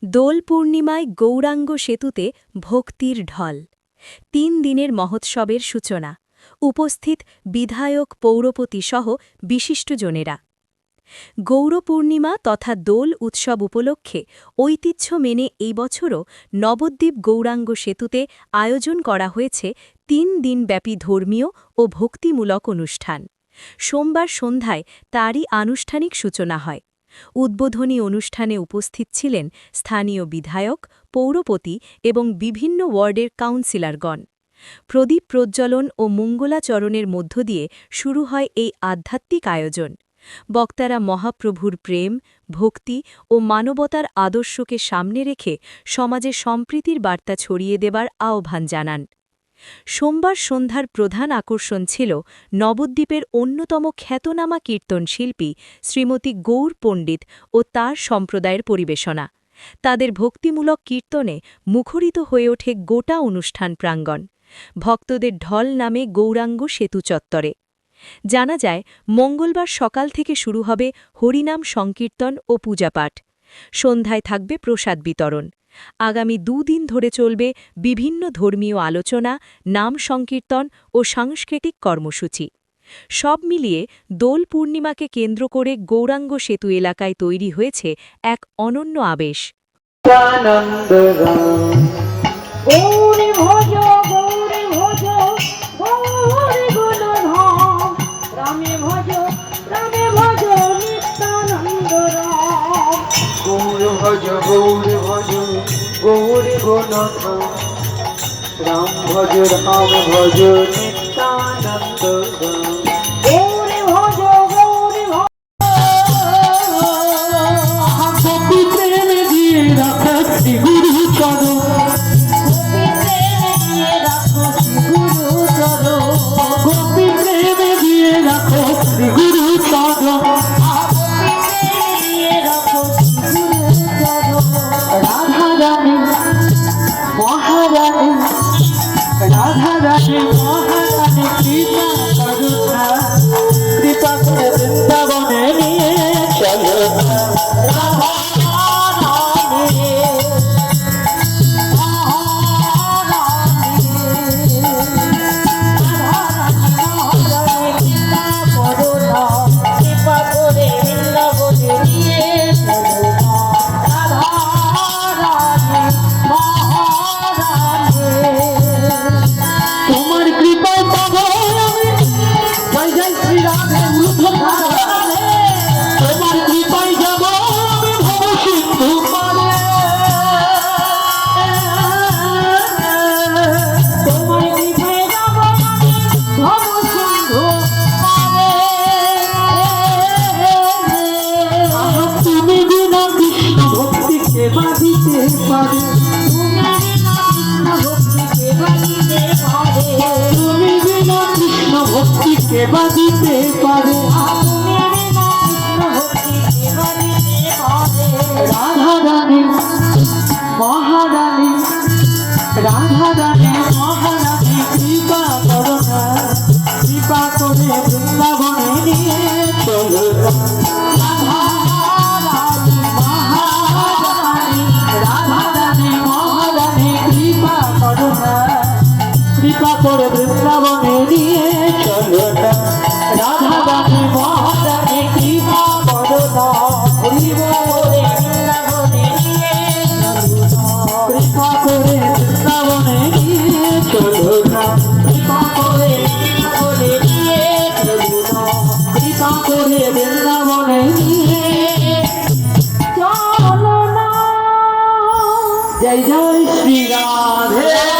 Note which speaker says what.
Speaker 1: দোল পূর্ণিমায় গৌরাঙ্গ সেতুতে ভক্তির ঢল ৩ দিনের মহোৎসবের সূচনা উপস্থিত বিধায়ক পৌরপতি সহ বিশিষ্টজনেরা গৌরপূর্ণিমা তথা দোল উৎসব উপলক্ষে ঐতিহ্য মেনে এই বছরও নবদ্বীপ গৌরাঙ্গ সেতুতে আয়োজন করা হয়েছে ৩ দিনব্যাপী ধর্মীয় ও ভক্তিমূলক অনুষ্ঠান সোমবার সন্ধ্যায় তারই আনুষ্ঠানিক সূচনা হয় উদ্বোধনী অনুষ্ঠানে উপস্থিত ছিলেন স্থানীয় বিধায়ক পৌরপতি এবং বিভিন্ন ওয়ার্ডের কাউন্সিলরগণ প্রদীপ প্রজ্জ্বলন ও মঙ্গলাচরণের মধ্য দিয়ে শুরু হয় এই আধ্যাত্মিক আয়োজন বক্তারা মহাপ্রভুর প্রেম ভক্তি ও মানবতার আদর্শকে সামনে রেখে সমাজে সম্প্রীতির বার্তা ছড়িয়ে দেবার আহ্বান জানান সোমবার সন্ধ্যার প্রধান আকর্ষণ ছিল নবদ্বীপের অন্যতম খ্যাতনামা কীর্তনশিল্পী শ্রীমতী গৌর পণ্ডিত ও তার সম্প্রদায়ের পরিবেশনা তাদের ভক্তিমূলক কীর্তনে মুখরিত হয়ে ওঠে গোটা অনুষ্ঠান প্রাঙ্গণ ভক্তদের ঢল নামে গৌরাঙ্গ সেতু চত্বরে জানা যায় মঙ্গলবার সকাল থেকে শুরু হবে হরিনাম সংকীর্তন ও পূজাপাঠ সন্ধ্যায় থাকবে প্রসাদ বিতরণ আগামী ২ দিন ধরে চলবে বিভিন্ন ধর্মীয় আলোচনা নাম সংকীর্তন ও সাংস্কৃতিক কর্মসূচি সব মিলিয়ে দোল পূর্ণিমাকে কেন্দ্র করে গৌরাঙ্গ সেতু এলাকায় তৈরি হয়েছে এক অনন্য আবেশ
Speaker 2: গৌরী গণনাথ রাম ভজ নিত্যানন্দ গৌরী ভজ গোপী প্রেম দিয়ে রাখা শ্রী গুরু চরণ গোপী প্রেম দিয়ে রাখো শ্রী গুরু চরণ মহারানী মহারানী কৃপা করে বৃন্দাবনে নিয়ে চলো বাজিতে পারে রাধারানী মহারানী রাধারানী মহারানী কৃপা করোনা কৃপা করে বৃন্দাবনে নিয়ে চলো রাধারানী মহারানী কৃপা করোনা কৃপা করে বৃন্দাবনে নিয়ে চলো না রাধারানী মহারানী কৃপা করোনা কৃপা করে বৃন্দাবনে নিয়ে চলো না কৃপা করে কৃপা করে বৃন্দাবনে নিয়ে চলো না জয় জয় শ্রী রাধে